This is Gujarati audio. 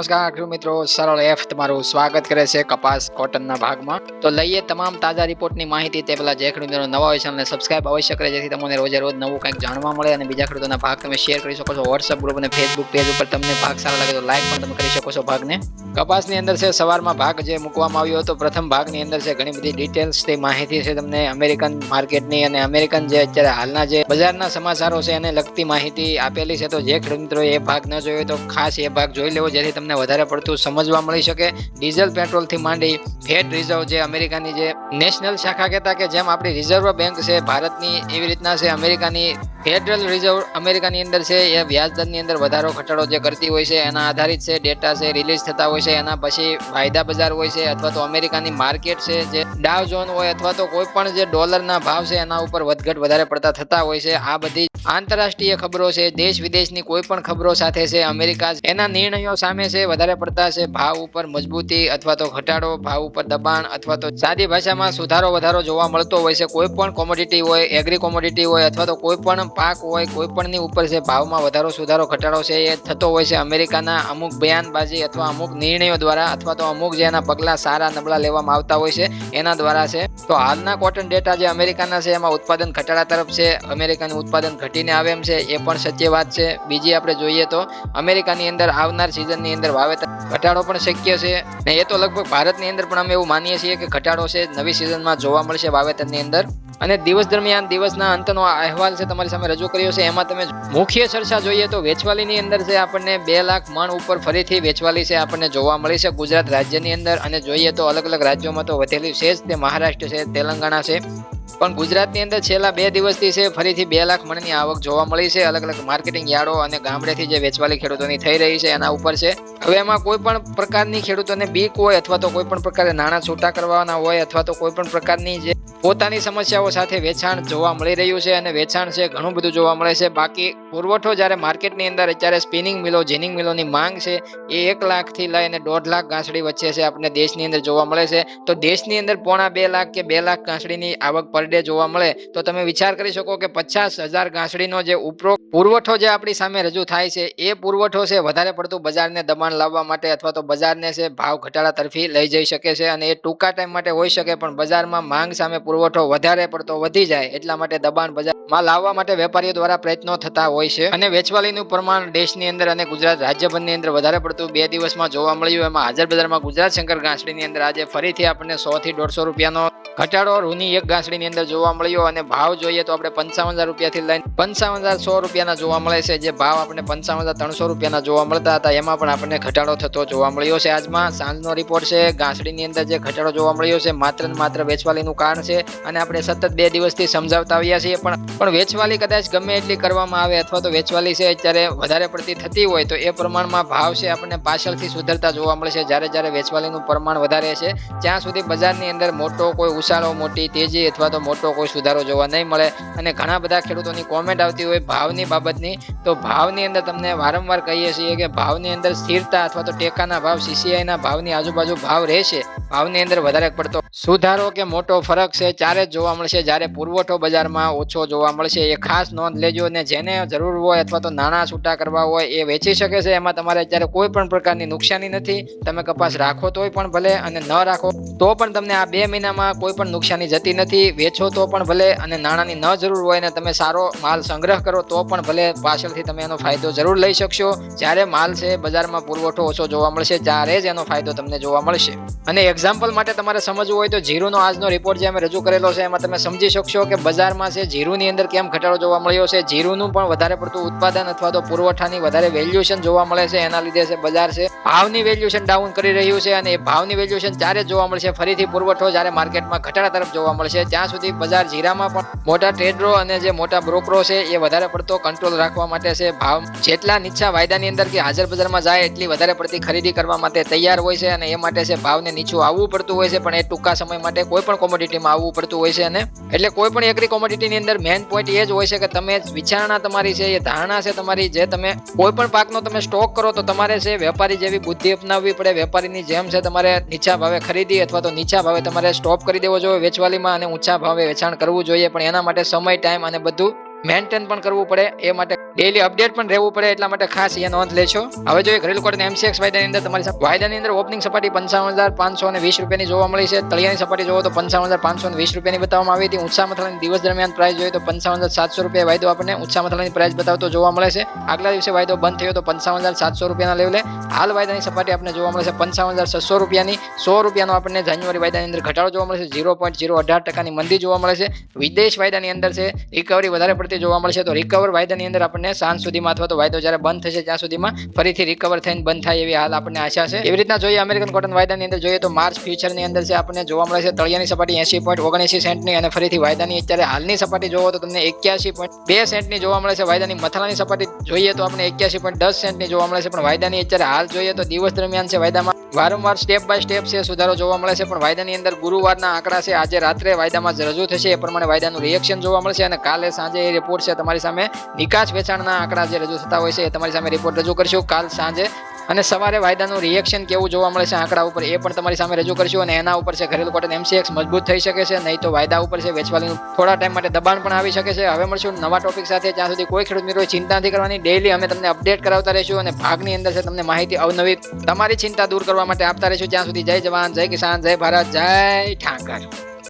નમસ્કાર ખેડૂત મિત્રો, સરળ એફ તમારું સ્વાગત કરે છે કપાસ કોટનના ભાગમાં. તો લઈએ તમામ તાજા રિપોર્ટની માહિતી. તે પહેલા જે ખેડૂત મિત્રો નવા હોય ચેનલને સબસ્ક્રાઇબ અવશ્ય કરે, જેથી તમને રોજે રોજ નવું કંઈક જાણવા મળે અને બીજા ખેડૂતોના ભાગ તમે શેર કરી શકો છો. વોટ્સઅપ ગ્રુપ અને ફેસબુક પેજ ઉપર તમને ભાગ સારા લાગે તો લાઈક પણ તમે કરી શકો છો ભાગને. કપાસની અંદર છે સવારમાં ભાગ જે મૂકવામાં આવ્યો હતો, પ્રથમ ભાગની અંદર છે ઘણી બધી ડિટેલ્સ થી માહિતી છે તમને અમેરિકન માર્કેટની અને અમેરિકન જે અત્યારે હાલના જે બજારના સમાચારો છે એને લગતી માહિતી આપેલી છે. તો જે ખેડૂત મિત્રો એ ભાગ ન જોયો તો ખાસ એ ભાગ જોઈ લેવો, જેથી તમને વધારે પડતું સમજવા મળી શકે. ડીઝલ પેટ્રોલ થી માંડી ફેડ રિઝર્વ જે અમેરિકાની જે નેશનલ શાખા કહેતા કે જેમ આપણી રિઝર્વ બેંક છે ભારતની, એવી રીતના છે અમેરિકાની ફેડરલ રિઝર્વ અમેરિકાની અંદર છે એ વ્યાજ દરની અંદર વધારો ઘટાડો જે કરતી હોય છે એના આધારિત છે ડેટા છે રિલીઝ થતા હોય છે. એના પછી વાયદા બજાર હોય છે અથવા તો અમેરિકાની માર્કેટ છે જે ડાવ ઝોન હોય અથવા તો કોઈ પણ જે ડોલરના ભાવ છે એના ઉપર વધઘટ વધારે પડતા થતા હોય છે. આ બધી આંતરરાષ્ટ્રીય ખબરો છે, દેશ વિદેશની કોઈ પણ ખબરો સાથે છે અમેરિકા એના નિર્ણયો સામે છે વધારે પડતા છે ભાવ ઉપર મજબૂતી અથવા તો ઘટાડો, ભાવ ઉપર દબાણ અથવા તો સાદી ભાષામાં સુધારો વધારો જોવા મળતો હોય છે. કોઈ પણ કોમોડિટી હોય, એગ્રી કોમોડિટી હોય અથવા તો કોઈ પણ પાક હોય, કોઈ પણની ઉપર છે ભાવમાં વધારો સુધારો ઘટાડો છે એ થતો હોય છે અમેરિકાના અમુક બયાનબાજી અથવા અમુક નિર્ણયો દ્વારા અથવા તો અમુક જે એના પગલા સારા નબળા લેવામાં આવતા હોય છે એના દ્વારા છે. તો હાલના કોટન ડેટા જે અમેરિકાના છે એમાં ઉત્પાદન ઘટાડા તરફ છે, અમેરિકાનું ઉત્પાદન ઘટીને આવે એમ છે, એ પણ સત્ય વાત છે. બીજી આપણે જોઈએ તો અમેરિકાની અંદર આવનાર સિઝનની અંદર વાવેતર ઘટાડો પણ શક્ય છે ને એ તો લગભગ ભારતની અંદર પણ અમે એવું માનીએ છીએ કે ઘટાડો છે નવી સિઝનમાં જોવા મળશે વાવેતરની અંદર. અને દિવસ દરમિયાન દિવસના અંતનો અહેવાલ છે તમારી સામે રજૂ કર્યો છે. એમાં તમે મુખ્ય ચર્ચા જોઈએ તો વેચવાલીની અંદર છે આપણને 2 લાખ મણ ઉપર ફરીથી વેચવાલી છે આપણને જોવા મળી છે ગુજરાત રાજ્યની અંદર. અને જોઈએ તો અલગ અલગ રાજ્યોમાં તો વધેલી છે જ, તે મહારાષ્ટ્ર છે, તેલંગાણા છે, પણ ગુજરાતની અંદર છેલ્લા 2 દિવસથી છે ફરીથી 2 લાખ મણની આવક જોવા મળી છે. અલગ અલગ માર્કેટિંગ યાર્ડો અને ગામડેથી જે વેચવાલી ખેડૂતોની થઈ રહી છે એના ઉપર છે. હવે એમાં કોઈ પણ પ્રકારની ખેડૂતોને બીક હોય અથવા તો કોઈ પણ પ્રકારે નાણાં છૂટા કરવાના હોય અથવા તો કોઈ પણ પ્રકારની જે પોતાની સમસ્યાઓ સાથે વેચાણ જોવા મળી રહ્યું છે અને વેચાણ છે ઘણું બધું જોવા મળે છે. બાકી પુરવઠો જ્યારે માર્કેટની અંદર અત્યારે સ્પિનિંગ મિલો, જીનિંગ મિલોની માંગ છે એ 1 લાખથી લઈને 1.5 લાખ ગાંસડી વચ્ચે છે આપણે દેશની અંદર જોવા મળે છે. તો દેશની અંદર 1.5 લાખ કે 2 લાખ ગાંસડીની આવક પર ડે જોવા મળે તો તમે વિચાર કરી શકો કે 50,000 ગાંસડીનો જે ઉપરોક્ત પુરવઠો જે આપણી સામે રજૂ થાય છે એ પુરવઠો છે વધારે પડતું બજારને દબાણ લાવવા માટે અથવા તો બજારને છે ભાવ ઘટાડા તરફી લઈ જઈ શકે છે. અને એ ટૂંકા ટાઈમ માટે હોઈ શકે, પણ બજારમાં માંગ સામે પુરવઠો વધારે પડતો વધી જાય એટલા માટે દબાણ બજારમાં લાવવા માટે વેપારીઓ દ્વારા પ્રયત્નો થતા હોય છે. અને વેચવાલીનું પ્રમાણ દેશની અંદર અને ગુજરાત રાજ્યભરની અંદર વધારે પડતું 2 દિવસમાં જોવા મળ્યું. એમાં હાજર બજારમાં ગુજરાત શંકર ગાંસડીની અંદર આજે ફરીથી આપણને 100 થી 150 રૂપિયાનો ઘટાડો રૂની એક ગાંસડીની અંદર જોવા મળ્યો. અને ભાવ જોઈએ તો આપણે 55,000 રૂપિયાથી લઈને 55,100 રૂપિયાના જોવા મળે છે. જે ભાવ આપણે 55,300 રૂપિયાના જોવા મળતા હતા એમાં પણ આપણને ઘટાડો થતો જોવા મળ્યો છે. આજમાં સાંજનો રિપોર્ટ છે, ગાંસડીની અંદર જે ઘટાડો જોવા મળ્યો છે માત્ર ને માત્ર વેચવાલીનું કારણ છે. અને આપણે સતત 2 દિવસથી સમજાવતા આવ્યા છીએ પણ વેચવાલી કદાચ ગમે એટલી કરવામાં આવે અથવા તો વેચવાલી છે અત્યારે વધારે પડતી થતી હોય તો એ પ્રમાણમાં ભાવ છે આપણને પાછળથી સુધરતા જોવા મળે છે. જ્યારે વેચવાલીનું પ્રમાણ વધારે છે ત્યાં સુધી બજારની અંદર મોટો કોઈ ઉછાળો, મોટી તેજી અથવા તો મોટો કોઈ સુધારો જોવા નહીં મળે. અને ઘણા બધા ખેડૂતોની કોમેન્ટ આવતી હોય ભાવની બાબતની, તો ભાવની અંદર તમને વારંવાર કહીએ છીએ કે ભાવની અંદર સ્થિરતા અથવા તો ટેકાના ભાવ, CCI ના ભાવની આજુબાજુ ભાવ રહેશે. ભાવની અંદર વધારે પડતો સુધારો કે મોટો ફરક છે ત્યારે જ જોવા મળશે જ્યારે પુરવઠો બજારમાં ઓછો જોવા મળશે. એ ખાસ નોંધ લેજો. ને જેને જરૂર હોય અથવા તો નાણાં છૂટા કરવા હોય એ વેચી શકે છે. એમાં તમારે અત્યારે કોઈ પણ પ્રકારની નુકસાની નથી. તમે કપાસ રાખો તોય પણ ભલે અને ન રાખો તો પણ તમને આ 2 મહિનામાં કોઈ પણ નુકસાની જતી નથી. વેચો તો પણ ભલે અને નાણાંની ન જરૂર હોય ને તમે સારો માલ સંગ્રહ કરો તો પણ ભલે પાછળથી તમે એનો ફાયદો જરૂર લઈ શકશો. જ્યારે માલ છે બજારમાં પુરવઠો ઓછો જોવા મળશે ત્યારે જ એનો ફાયદો તમને જોવા મળશે. અને એક્ઝામ્પલ માટે તમારે સમજવું હોય તો જીરુનો આજનો રિપોર્ટ જે અમે રજૂ કરેલો છે એમાં તમે સમજી શકશો કે બજારમાં છે જીરુની અંદર કેમ ઘટાડો જોવા મળ્યો છે. જીરુનું પણ વધારે પડતું ઉત્પાદન અથવા તો પુરવઠાની વધારે વેલ્યુએશન જોવા મળે છે. એના લીધે છે બજાર છે ભાવની વેલ્યુએશન ડાઉન કરી રહ્યું છે. અને એ ભાવની વેલ્યુએશન ત્યારે જ જોવા મળશે ફરીથી પુરવઠો જ્યારે માર્કેટમાં ઘટાડા તરફ જોવા મળશે. ત્યાં સુધી બજાર જીરામાં પણ મોટા ટ્રેડરો અને જે મોટા બ્રોકરો છે એ વધારે પડતો કંટ્રોલ રાખવા માટે છે ભાવ જેટલા નીચા વાયદાની અંદર કે હાજર બજારમાં જાય એટલી વધારે પડતી ખરીદી કરવા માટે તૈયાર હોય છે. અને એ માટે છે ભાવને નીચું આવવું પડતું હોય છે, પણ એ ટૂંકા સમય માટે કોઈ પણ કોમોડિટીમાં આવવું પડતું હોય છે. અને એટલે કોઈ પણ એગ્રી કોમોડિટીની અંદર મેઇન પોઈન્ટ એ જ હોય છે કે તમે વિચારણા તમારી છે, એ ધારણા છે તમારી, જે તમે કોઈ પણ પાકનો તમે સ્ટોક કરો તો તમારે છે વેપારી જેવી બુદ્ધિ અપનાવવી પડે. વેપારીની જેમ છે તમારે નીચા ભાવે ખરીદી અથવા તો નીચા ભાવે તમારે સ્ટોપ કરી દેવો જોઈએ વેચવાલીમાં અને ઊંચા ભાવે વેચાણ કરવું જોઈએ. પણ એના માટે સમય, ટાઈમ અને બધું મેન્ટેન પણ કરવું પડે, એ માટે ડેલી અપડેટ પણ રહેવું પડે, એટલા માટે ખાસ એ નોંધ લેશો. હવે જોઈએ ઘરેલું કોટન MCX વાયદાની અંદર તમારી સાથે વાયદાની અંદર ઓપનિંગ સપાટી 55,520 રૂપિયાની જોવા મળી છે. તળિયાની સપાટી જોવો તો 55,520 રૂપિયાની બતાવવામાં આવી હતી. ઊંચા મથાળાની દિવસ દરમિયાન પ્રાઇસ જોઈએ તો 55,700 રૂપિયા વાયદો આપણને ઊંચા મથાળાની પ્રાઇસ બતાવતો જોવા મળે છે. આગલા દિવસે વાયદો બંધ થયો તો 55,700 રૂપિયાના લેવલે. હાલ વાયદાની સપાટી આપણને જોવા મળે છે 55,600 રૂપિયાની. 100 રૂપિયાનો આપણને જાન્યુઆરી વાયદાની અંદર ઘટાડો જોવા મળે છે. 0.018% મંદી જોવા મળે છે. વિદેશ વાયદાની અંદર છે રિકવરી વધારે પડતી જોવા મળશે. તો રિકવર વાયદાની અંદર આપણને સાંજ સુધીમાં અથવા તો વાયદો જ્યારે બંધ થશે ત્યાં સુધીમાં ફરીથી રિકવર થઈને બંધ થાય એવી હાલ આપણને આશા છે. એવી રીતના જોઈએ અમેરિકન કોટન વાયદાની અંદર જોઈએ તો માર્ચ ફ્યુચરની અંદર છે આપણને જોવા મળે છે તળિયાની સપાટી 80.79 સેન્ટની અને ફરીથી વાયદાની અત્યારે હાલની સપાટી જોવો તો તમને 81.2 સેન્ટની જોવા મળે છે. વાયદાની મથાળાની સપાટી જોઈએ તો આપણે 81.10 સેન્ટની જોવા મળે છે. પણ વાયદાની અત્યારે હાલ જોઈએ તો દિવસ દરમિયાન છે વાયદામાં વારંવાર સ્ટેપ બાય સ્ટેપ છે સુધારો જોવા મળે છે. પણ વાયદાની અંદર ગુરુવારના આંકડા છે આજે રાત્રે વાયદામાં રજૂ થશે, એ પ્રમાણે વાયદાનું રિએક્શન જોવા મળશે અને કાલે સાંજે એ રિપોર્ટ છે તમારી સામે નિકાસ વેચાણના આંકડા જે રજૂ થતા હોય છે એ તમારી સામે રિપોર્ટ રજૂ કરશું કાલ સાંજે. અને સવારે વાયદાનું રિએક્શન કેવું જોવા મળે છે આંકડા ઉપર એ પણ તમારી સામે રજૂ કરશું. અને એના ઉપર છે ઘરેલું કોટન MCX મજબૂત થઈ શકે છે, નહીં તો વાયદા ઉપર છે વેચવાલીનું થોડા ટાઈમ માટે દબાણ પણ આવી શકે છે. હવે મળશું નવા ટોપિક સાથે. ત્યાં સુધી કોઈ ખેડૂત મિત્રો ચિંતા નથી કરવાની. ડેઈલી અમે તમને અપડેટ કરાવતા રહીશું અને ભાગની અંદર છે તમને માહિતી અવનવી તમારી ચિંતા દૂર કરવા માટે આપતા રહીશું. ત્યાં સુધી જય જવાન, જય કિસાન, જય ભારત, જય ઠાકર.